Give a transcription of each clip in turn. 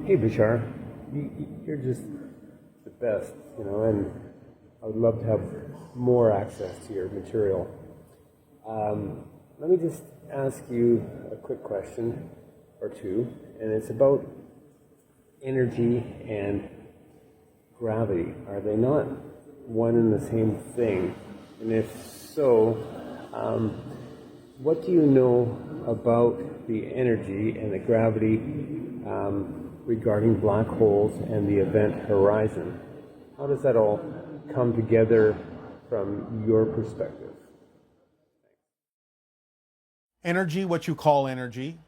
Hey, Bashar, you're just the best, and I would love to have more access to your material. Let me just ask you a quick question or two, and it's about energy and gravity. Are they not one and the same thing? And if so, what do you know about the energy and the gravity regarding black holes and the event horizon? How does that all come together from your perspective? Energy, what you call energy,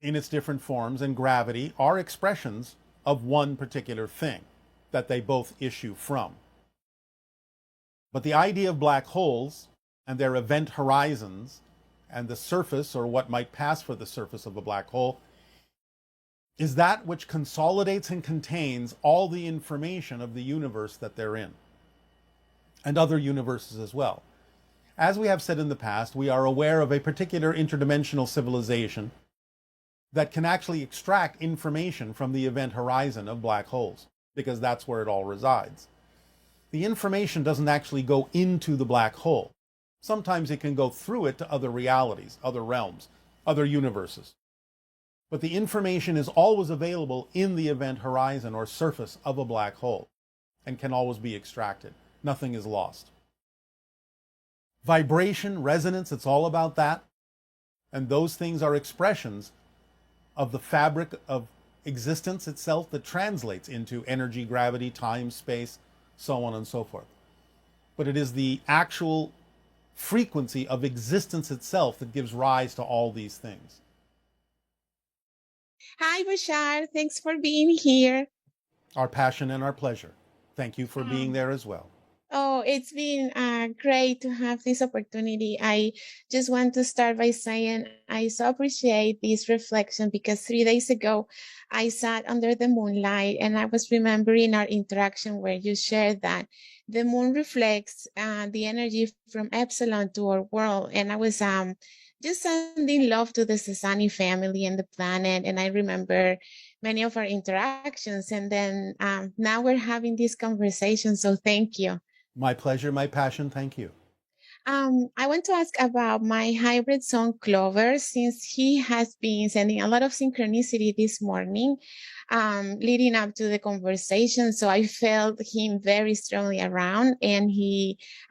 in its different forms, and gravity are expressions of one particular thing that they both issue from. But the idea of black holes and their event horizons and the surface, or what might pass for the surface of a black hole, is that which consolidates and contains all the information of the universe that they're in, and other universes as well. As we have said in the past, we are aware of a particular interdimensional civilization that can actually extract information from the event horizon of black holes, because that's where it all resides. The information doesn't actually go into the black hole. Sometimes it can go through it to other realities, other realms, other universes. But the information is always available in the event horizon or surface of a black hole and can always be extracted. Nothing is lost. Vibration, resonance, it's all about that. And those things are expressions of the fabric of existence itself that translates into energy, gravity, time, space, so on and so forth. But it is the actual frequency of existence itself that gives rise to all these things. Hi, Bashar. Thanks for being here. Our passion and our pleasure. Thank you for being there as well. Oh, it's been great to have this opportunity. I just want to start by saying I so appreciate this reflection because 3 days ago I sat under the moonlight and I was remembering our interaction where you shared that the moon reflects the energy from Epsilon to our world. And I was just sending love to the Sasani family and the planet. And I remember many of our interactions. And then now we're having this conversation. So thank you. My pleasure, my passion. Thank you. I want to ask about my hybrid son, Clover, since he has been sending a lot of synchronicity this morning, leading up to the conversation. So I felt him very strongly around. And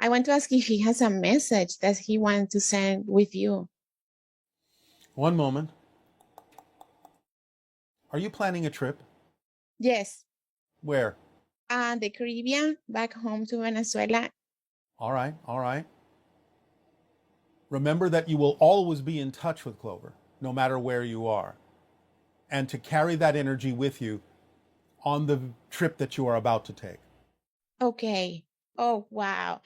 I want to ask if he has a message that he wants to send with you. One moment. Are you planning a trip? Yes. Where? The Caribbean, back home to Venezuela. All right, all right. Remember that you will always be in touch with Clover, no matter where you are. And to carry that energy with you on the trip that you are about to take. Okay. Oh, wow.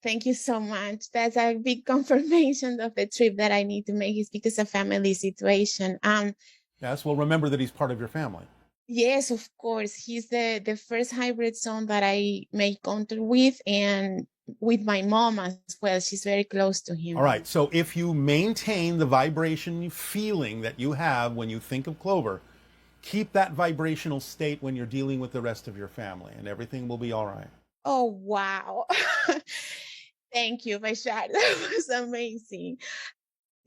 Thank you so much. That's a big confirmation of the trip that I need to make is because of family situation. Yes, well, remember that he's part of your family. Yes, of course. He's the first hybrid son that I made contact with, and with my mom as well. She's very close to him. All right, so if you maintain the vibration feeling that you have when you think of Clover, keep that vibrational state when you're dealing with the rest of your family, and everything will be all right. Oh, wow. Thank you, Bashar. That was amazing.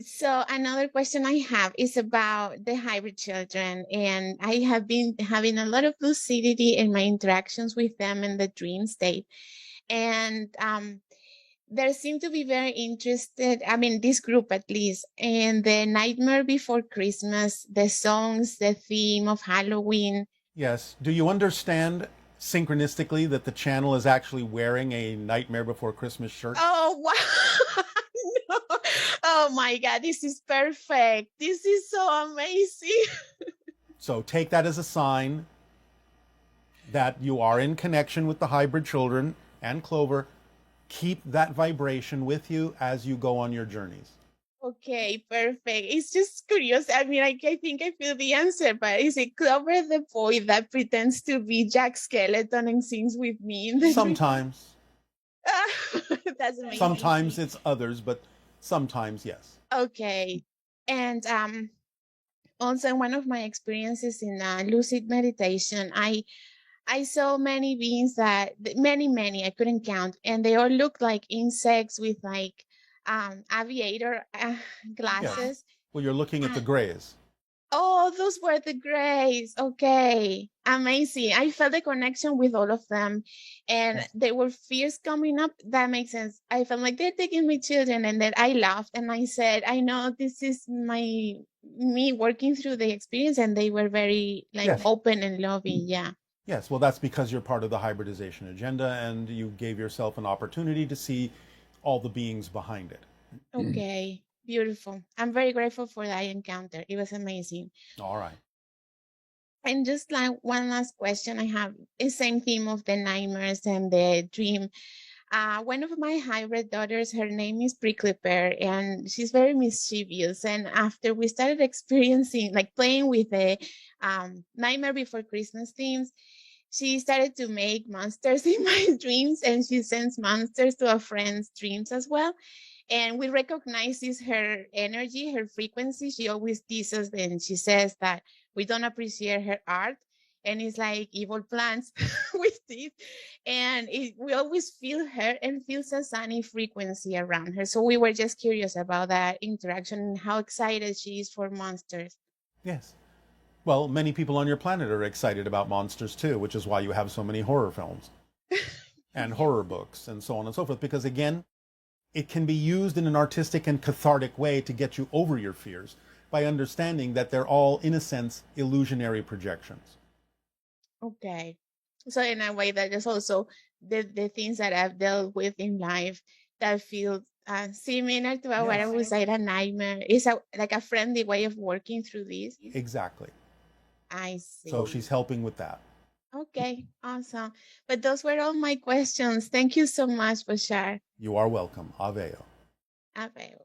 So another question I have is about the hybrid children, and I have been having a lot of lucidity in my interactions with them in the dream state. And they seem to be very interested, I mean, this group at least, in the Nightmare Before Christmas, the songs, the theme of Halloween. Yes. Do you understand synchronistically that the channel is actually wearing a Nightmare Before Christmas shirt? Oh, wow. No. Oh, my God. This is perfect. This is so amazing. So take that as a sign that you are in connection with the hybrid children and Clover. Keep that vibration with you as you go on your journeys. Okay, perfect. It's just curious. I mean, I think I feel the answer, but is it Clover the boy that pretends to be Jack Skeleton and sings with me in the Sometimes. That's amazing. Sometimes it's others, but sometimes yes. Okay. And also in one of my experiences in lucid meditation, I saw many beings that many I couldn't count, and they all looked like insects with like aviator Yes. glasses. Well, you're looking at the grays. Oh, those were the grays. Okay. Amazing. I felt the connection with all of them. And Yes. there were fears coming up. That makes sense. I felt like they're taking my children. And then I laughed and I said, I know this is me working through the experience. And they were very like Yes. open and loving. Yeah. Yes. Well, that's because you're part of the hybridization agenda and you gave yourself an opportunity to see all the beings behind it. Okay. Beautiful. I'm very grateful for that encounter. It was amazing. All right. And just like one last question I have, the same theme of the nightmares and the dream. One of my hybrid daughters, her name is Prickly Pear, and she's very mischievous. And after we started experiencing, like playing with the Nightmare Before Christmas themes, she started to make monsters in my dreams, and she sends monsters to a friend's dreams as well. And we recognize this her energy, her frequency. She always teases and she says that we don't appreciate her art. And it's like evil plants with teeth. And we always feel her and feels a sunny frequency around her. So we were just curious about that interaction and how excited she is for monsters. Yes. Well, many people on your planet are excited about monsters too, which is why you have so many horror films and horror books and so on and so forth. Because again, it can be used in an artistic and cathartic way to get you over your fears by understanding that they're all, in a sense, illusionary projections. Okay. So in a way that is also the things that I've dealt with in life that feel similar to what I would say a nightmare. It's like a friendly way of working through this. Exactly. I see. So she's helping with that. Okay, awesome. But those were all my questions. Thank you so much, Bashar. You are welcome. Aveo. Aveo.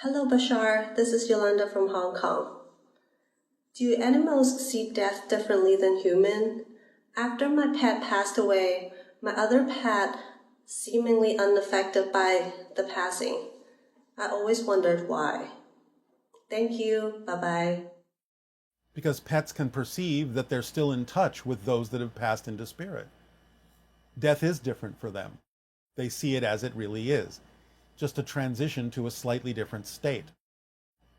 Hello, Bashar. This is Yolanda from Hong Kong. Do animals see death differently than humans? After my pet passed away, my other pet seemingly unaffected by the passing. I always wondered why. Thank you. Bye-bye. Because pets can perceive that they're still in touch with those that have passed into spirit. Death is different for them. They see it as it really is, just a transition to a slightly different state.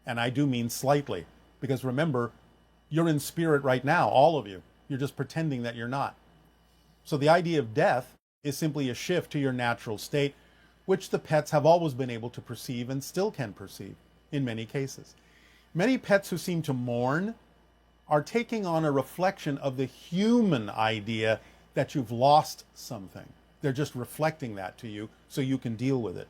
And I do mean slightly, because remember, you're in spirit right now, all of you. You're just pretending that you're not. So the idea of death is simply a shift to your natural state, which the pets have always been able to perceive and still can perceive in many cases. Many pets who seem to mourn are taking on a reflection of the human idea that you've lost something. They're just reflecting that to you so you can deal with it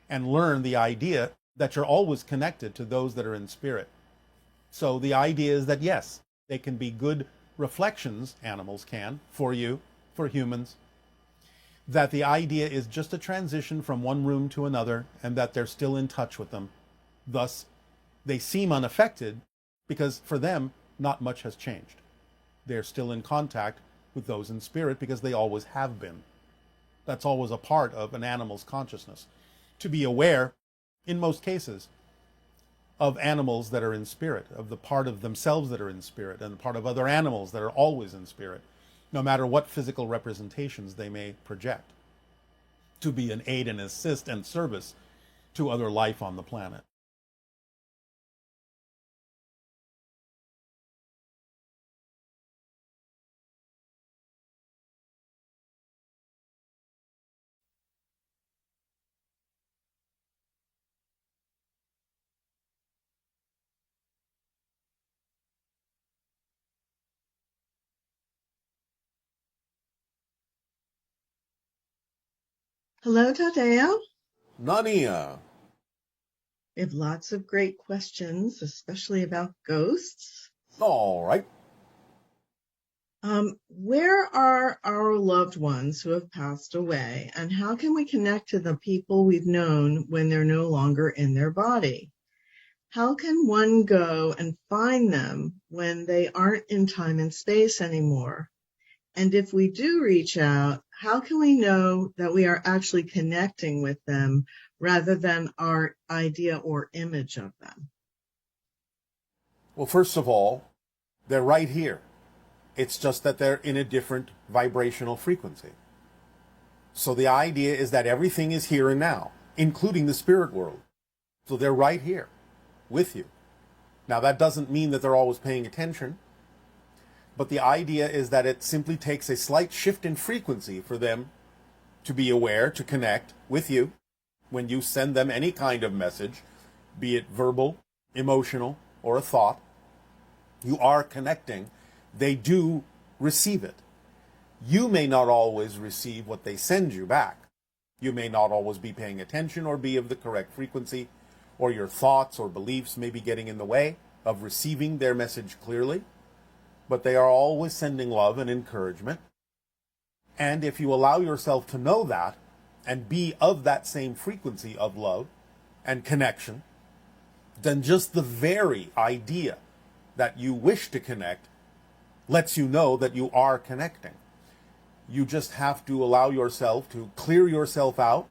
and learn the idea that you're always connected to those that are in spirit. So the idea is that yes, they can be good reflections, animals can, for you, for humans, that the idea is just a transition from one room to another and that they're still in touch with them. Thus, they seem unaffected because for them, not much has changed. They're still in contact with those in spirit because they always have been. That's always a part of an animal's consciousness. To be aware, in most cases, of animals that are in spirit, of the part of themselves that are in spirit, and the part of other animals that are always in spirit, no matter what physical representations they may project, to be an aid and assist and service to other life on the planet. Hello, Tadeo. Nania. We have lots of great questions, especially about ghosts. All right. Where are our loved ones who have passed away, and how can we connect to the people we've known when they're no longer in their body? How can one go and find them when they aren't in time and space anymore? And if we do reach out, how can we know that we are actually connecting with them rather than our idea or image of them? Well, first of all, they're right here. It's just that they're in a different vibrational frequency. So the idea is that everything is here and now, including the spirit world. So they're right here with you. Now, that doesn't mean that they're always paying attention, but the idea is that it simply takes a slight shift in frequency for them to be aware, to connect with you when you send them any kind of message, be it verbal, emotional, or a thought. You are connecting. They do receive it. You may not always receive what they send you back. You may not always be paying attention or be of the correct frequency, or your thoughts or beliefs may be getting in the way of receiving their message clearly, but they are always sending love and encouragement. And if you allow yourself to know that and be of that same frequency of love and connection, then just the very idea that you wish to connect lets you know that you are connecting. You just have to allow yourself to clear yourself out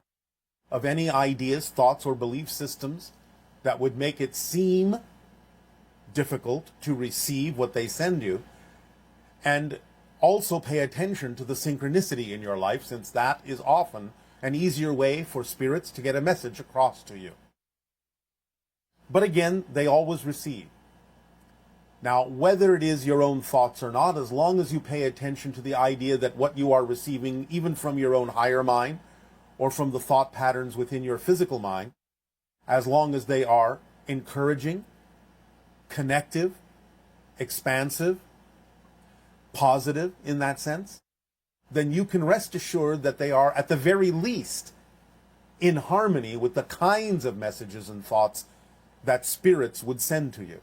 of any ideas, thoughts, or belief systems that would make it seem difficult to receive what they send you, and also pay attention to the synchronicity in your life, since that is often an easier way for spirits to get a message across to you. But again, they always receive. Now, whether it is your own thoughts or not, as long as you pay attention to the idea that what you are receiving, even from your own higher mind, or from the thought patterns within your physical mind, as long as they are encouraging, connective, expansive, positive in that sense, then you can rest assured that they are, at the very least, in harmony with the kinds of messages and thoughts that spirits would send to you.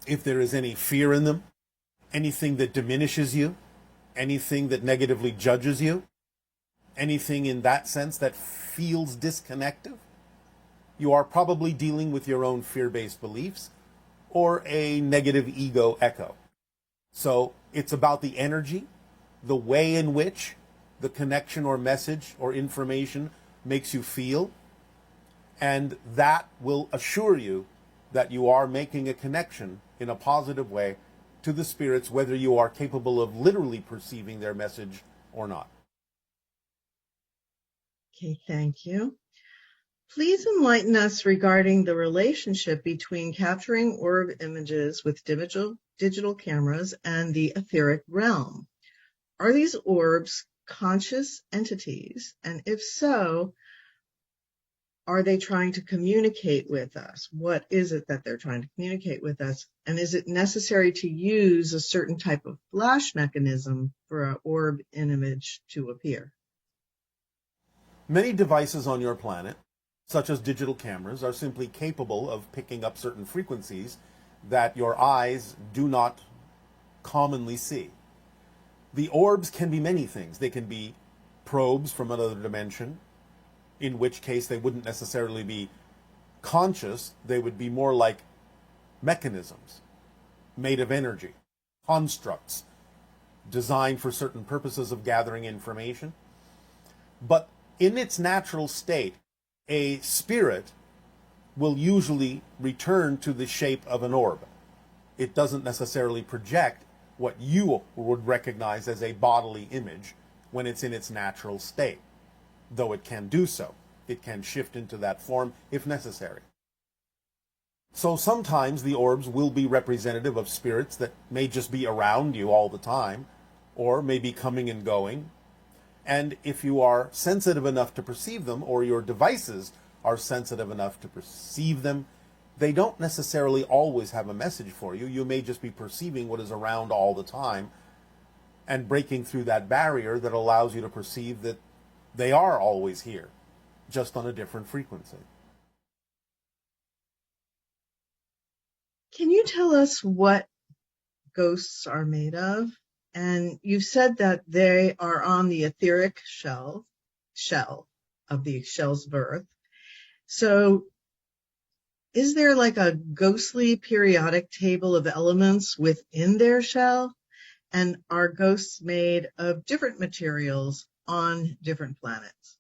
If there is any fear in them, anything that diminishes you, anything that negatively judges you, anything in that sense that feels disconnected, you are probably dealing with your own fear-based beliefs or a negative ego echo. So it's about the energy, the way in which the connection or message or information makes you feel, and that will assure you that you are making a connection in a positive way to the spirits, whether you are capable of literally perceiving their message or not. Okay, thank you. Please enlighten us regarding the relationship between capturing orb images with digital cameras and the etheric realm. Are these orbs conscious entities? And if so, are they trying to communicate with us? What is it that they're trying to communicate with us? And is it necessary to use a certain type of flash mechanism for an orb image to appear? Many devices on your planet, such as digital cameras, are simply capable of picking up certain frequencies that your eyes do not commonly see. The orbs can be many things. They can be probes from another dimension, in which case they wouldn't necessarily be conscious. They would be more like mechanisms made of energy, constructs designed for certain purposes of gathering information. But in its natural state, a spirit will usually return to the shape of an orb. It doesn't necessarily project what you would recognize as a bodily image when it's in its natural state, though it can do so. It can shift into that form if necessary. So sometimes the orbs will be representative of spirits that may just be around you all the time, or may be coming and going. And if you are sensitive enough to perceive them, or your devices are sensitive enough to perceive them, they don't necessarily always have a message for you. You may just be perceiving what is around all the time and breaking through that barrier that allows you to perceive that they are always here, just on a different frequency. Can you tell us what ghosts are made of? And you've said that they are on the etheric shell of the shell's birth. So is there like a ghostly periodic table of elements within their shell? And are ghosts made of different materials on different planets?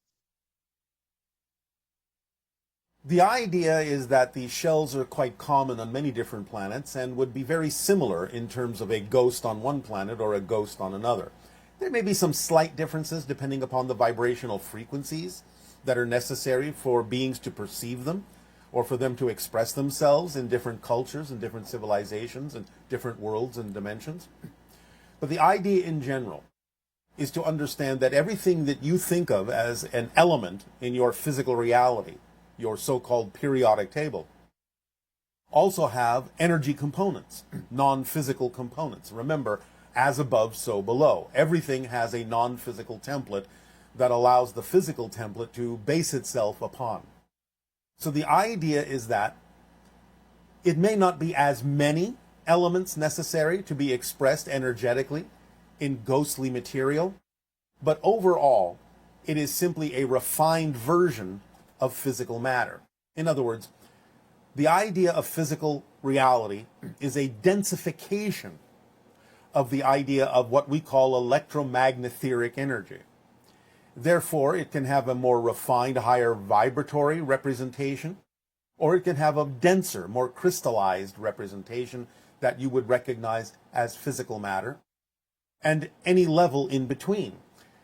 The idea is that these shells are quite common on many different planets and would be very similar in terms of a ghost on one planet or a ghost on another. There may be some slight differences depending upon the vibrational frequencies that are necessary for beings to perceive them or for them to express themselves in different cultures and different civilizations and different worlds and dimensions. But the idea in general is to understand that everything that you think of as an element in your physical reality, your so-called periodic table, also have energy components, non-physical components. Remember, as above, so below. Everything has a non-physical template that allows the physical template to base itself upon. So the idea is that it may not be as many elements necessary to be expressed energetically in ghostly material, but overall, it is simply a refined version of physical matter. In other words, the idea of physical reality is a densification of the idea of what we call electromagnetheric energy. Therefore, it can have a more refined, higher vibratory representation, or it can have a denser, more crystallized representation that you would recognize as physical matter, and any level in between.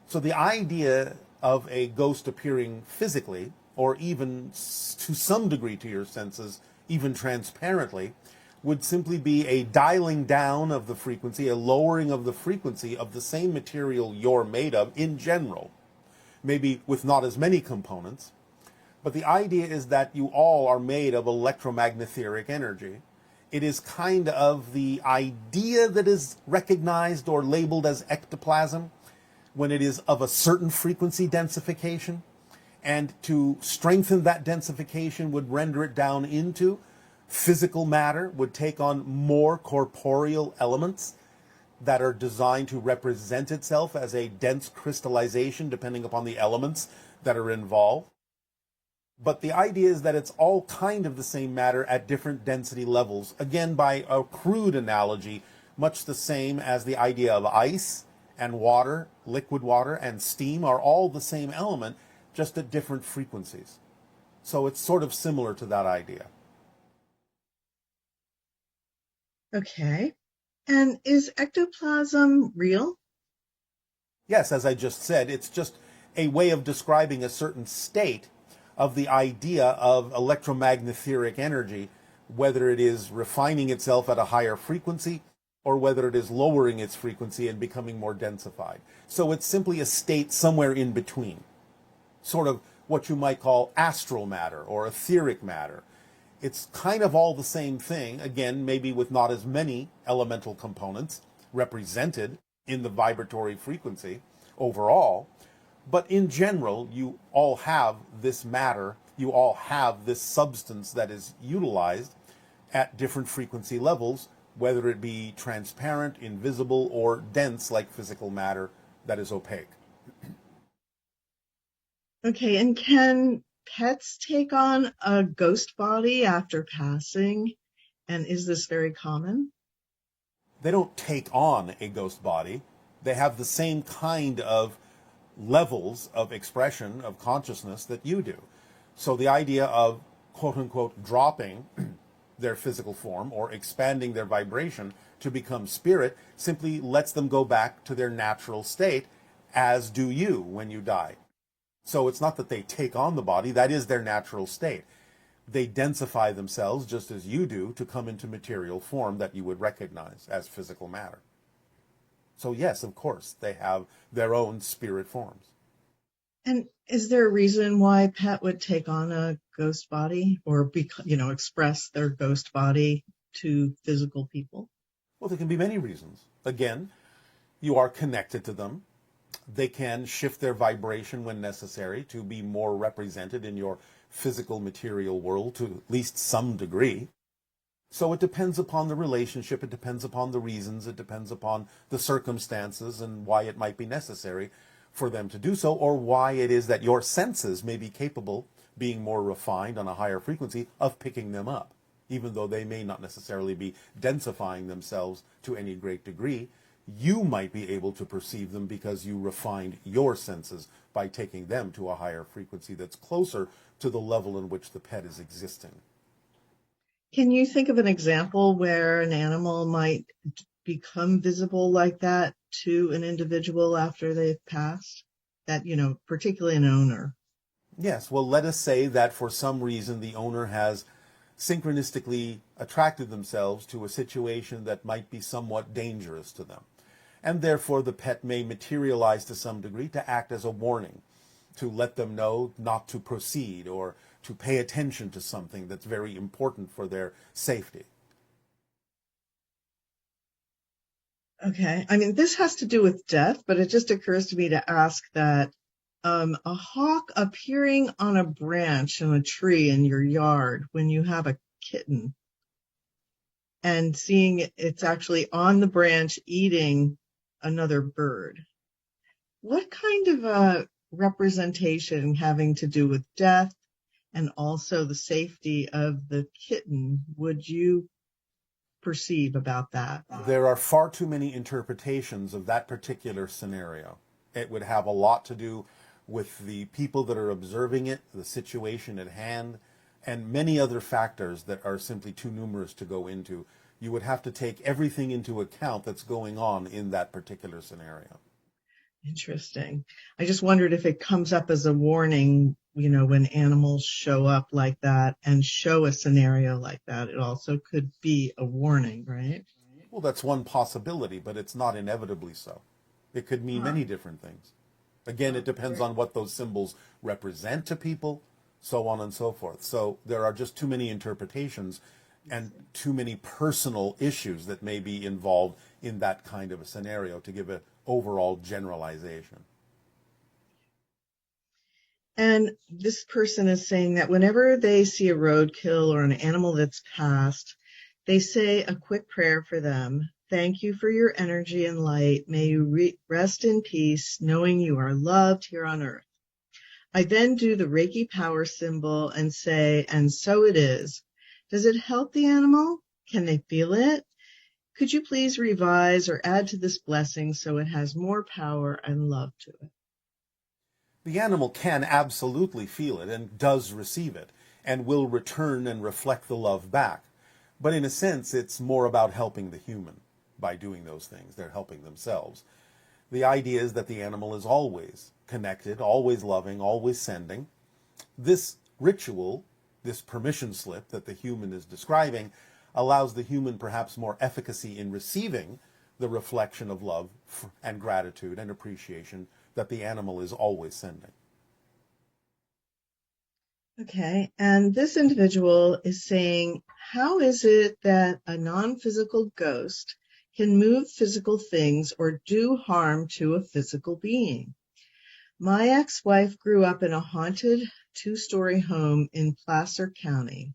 So the idea of a ghost appearing physically, or even to some degree to your senses, even transparently, would simply be a dialing down of the frequency, a lowering of the frequency of the same material you're made of in general, maybe with not as many components. But the idea is that you all are made of electromagnetheric energy. It is kind of the idea that is recognized or labeled as ectoplasm when it is of a certain frequency densification. And to strengthen that densification would render it down into physical matter, would take on more corporeal elements that are designed to represent itself as a dense crystallization depending upon the elements that are involved. But the idea is that it's all kind of the same matter at different density levels. Again, by a crude analogy, much the same as the idea of ice and water, liquid water and steam are all the same element, just at different frequencies. So it's sort of similar to that idea. Okay. And is ectoplasm real? Yes, as I just said, it's just a way of describing a certain state of the idea of electromagnetheric energy, whether it is refining itself at a higher frequency or whether it is lowering its frequency and becoming more densified. So it's simply a state somewhere in between, sort of what you might call astral matter or etheric matter. It's kind of all the same thing, again, maybe with not as many elemental components represented in the vibratory frequency overall, but in general, you all have this matter, you all have this substance that is utilized at different frequency levels, whether it be transparent, invisible, or dense like physical matter that is opaque. Okay, and can pets take on a ghost body after passing? And is this very common? They don't take on a ghost body. They have the same kind of levels of expression of consciousness that you do. So the idea of quote unquote dropping their physical form or expanding their vibration to become spirit simply lets them go back to their natural state, as do you when you die. So it's not that they take on the body, that is their natural state. They densify themselves just as you do to come into material form that you would recognize as physical matter. So yes, of course, they have their own spirit forms. And is there a reason why a pet would take on a ghost body or express their ghost body to physical people? Well, there can be many reasons. Again, you are connected to them. They can shift their vibration when necessary to be more represented in your physical material world to at least some degree. So it depends upon the relationship, it depends upon the reasons, it depends upon the circumstances and why it might be necessary for them to do so, or why it is that your senses may be capable, being more refined on a higher frequency, of picking them up. Even though they may not necessarily be densifying themselves to any great degree, you might be able to perceive them because you refined your senses by taking them to a higher frequency that's closer to the level in which the pet is existing. Can you think of an example where an animal might become visible like that to an individual after they've passed? That, particularly an owner. Yes, well, let us say that for some reason the owner has synchronistically attracted themselves to a situation that might be somewhat dangerous to them. And therefore the pet may materialize to some degree to act as a warning, to let them know not to proceed or to pay attention to something that's very important for their safety. Okay. I mean, this has to do with death, but it just occurs to me to ask that a hawk appearing on a branch in a tree in your yard when you have a kitten and seeing it's actually on the branch eating another bird. What kind of a representation having to do with death and also the safety of the kitten would you perceive about that? There are far too many interpretations of that particular scenario. It would have a lot to do with the people that are observing it, the situation at hand, and many other factors that are simply too numerous to go into. You would have to take everything into account that's going on in that particular scenario. Interesting. I just wondered if it comes up as a warning, when animals show up like that and show a scenario like that, it also could be a warning, right? Well, that's one possibility, but it's not inevitably so. It could mean many different things. Again, it depends on what those symbols represent to people, so on and so forth. So there are just too many interpretations and too many personal issues that may be involved in that kind of a scenario to give an overall generalization. And this person is saying that whenever they see a roadkill or an animal that's passed, they say a quick prayer for them. Thank you for your energy and light. May you rest in peace, knowing you are loved here on earth. I then do the Reiki power symbol and say, and so it is. Does it help the animal? Can they feel it? Could you please revise or add to this blessing so it has more power and love to it? The animal can absolutely feel it and does receive it and will return and reflect the love back. But in a sense, it's more about helping the human by doing those things. They're helping themselves. The idea is that the animal is always connected, always loving, always sending. This ritual, this permission slip that the human is describing, allows the human perhaps more efficacy in receiving the reflection of love and gratitude and appreciation that the animal is always sending. Okay, and this individual is saying, how is it that a non-physical ghost can move physical things or do harm to a physical being? My ex-wife grew up in a haunted two-story home in Placer County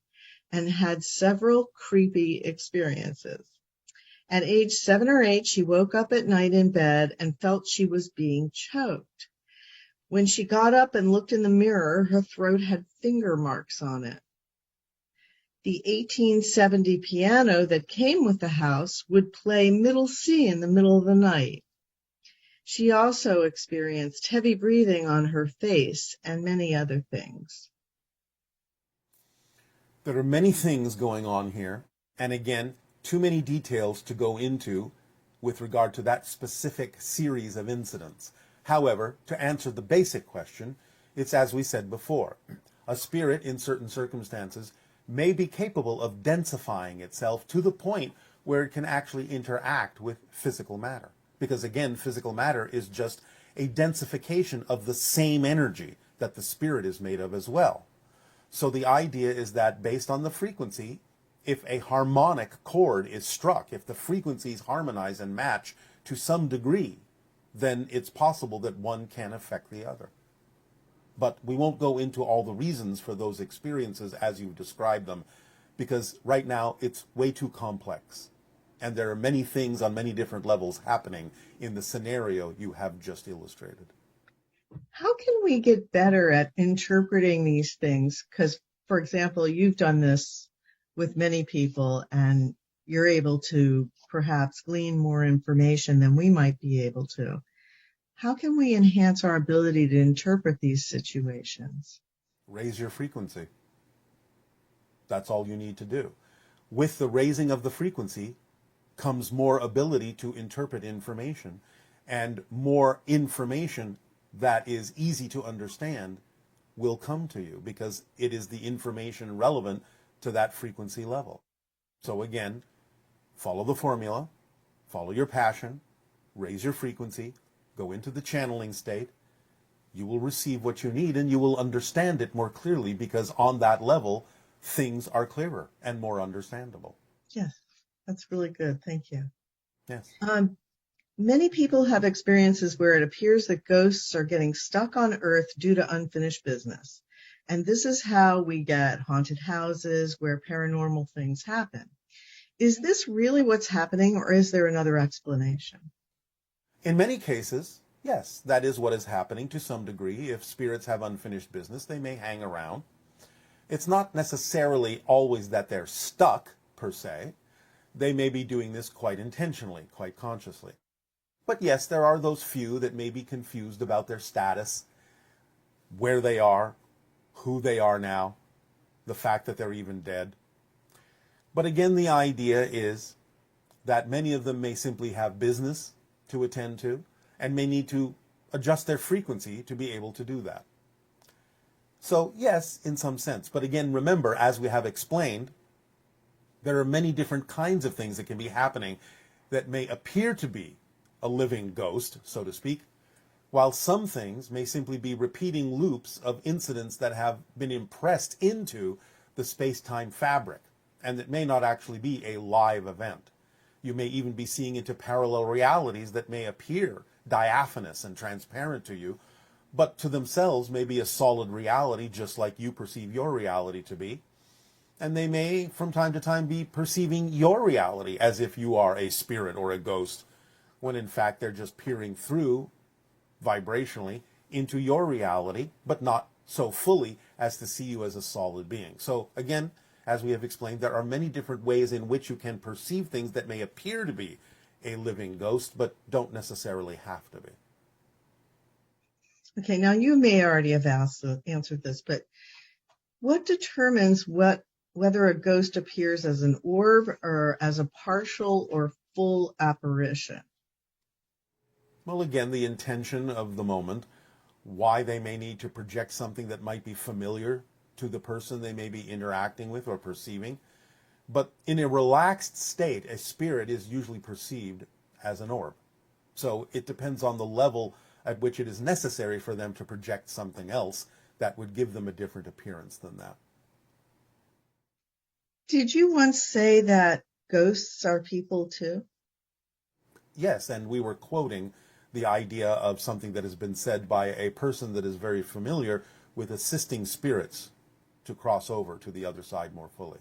and had several creepy experiences. At age 7 or 8, she woke up at night in bed and felt she was being choked. When she got up and looked in the mirror, her throat had finger marks on it. The 1870 piano that came with the house would play middle C in the middle of the night. She also experienced heavy breathing on her face and many other things. There are many things going on here, and again, too many details to go into with regard to that specific series of incidents. However, to answer the basic question, it's as we said before. A spirit, in certain circumstances, may be capable of densifying itself to the point where it can actually interact with physical matter. Because again, physical matter is just a densification of the same energy that the spirit is made of as well. So the idea is that based on the frequency, if a harmonic chord is struck, if the frequencies harmonize and match to some degree, then it's possible that one can affect the other. But we won't go into all the reasons for those experiences as you've described them, because right now it's way too complex. And there are many things on many different levels happening in the scenario you have just illustrated. How can we get better at interpreting these things? Because, for example, you've done this with many people, and you're able to perhaps glean more information than we might be able to. How can we enhance our ability to interpret these situations? Raise your frequency. That's all you need to do. With the raising of the frequency comes more ability to interpret information, and more information that is easy to understand will come to you because it is the information relevant to that frequency level. So again, follow the formula, follow your passion, raise your frequency, go into the channeling state. You will receive what you need and you will understand it more clearly because on that level, things are clearer and more understandable. Yes, that's really good. Thank you. Yes. Many people have experiences where it appears that ghosts are getting stuck on Earth due to unfinished business. And this is how we get haunted houses where paranormal things happen. Is this really what's happening, or is there another explanation? In many cases, yes, that is what is happening to some degree. If spirits have unfinished business, they may hang around. It's not necessarily always that they're stuck, per se. They may be doing this quite intentionally, quite consciously. But yes, there are those few that may be confused about their status, where they are, who they are now, the fact that they're even dead. But again, the idea is that many of them may simply have business to attend to and may need to adjust their frequency to be able to do that. So yes, in some sense. But again, remember, as we have explained, there are many different kinds of things that can be happening that may appear to be a living ghost, so to speak, while some things may simply be repeating loops of incidents that have been impressed into the space-time fabric, and that may not actually be a live event. You may even be seeing into parallel realities that may appear diaphanous and transparent to you, but to themselves may be a solid reality just like you perceive your reality to be. And they may, from time to time, be perceiving your reality as if you are a spirit or a ghost, when in fact they're just peering through vibrationally into your reality, but not so fully as to see you as a solid being. So again, as we have explained, there are many different ways in which you can perceive things that may appear to be a living ghost, but don't necessarily have to be. Okay, now you may already have answered this, but what determines whether a ghost appears as an orb or as a partial or full apparition? Well, again, the intention of the moment, why they may need to project something that might be familiar to the person they may be interacting with or perceiving. But in a relaxed state, a spirit is usually perceived as an orb. So it depends on the level at which it is necessary for them to project something else that would give them a different appearance than that. Did you once say that ghosts are people too? Yes, and we were quoting the idea of something that has been said by a person that is very familiar with assisting spirits to cross over to the other side more fully.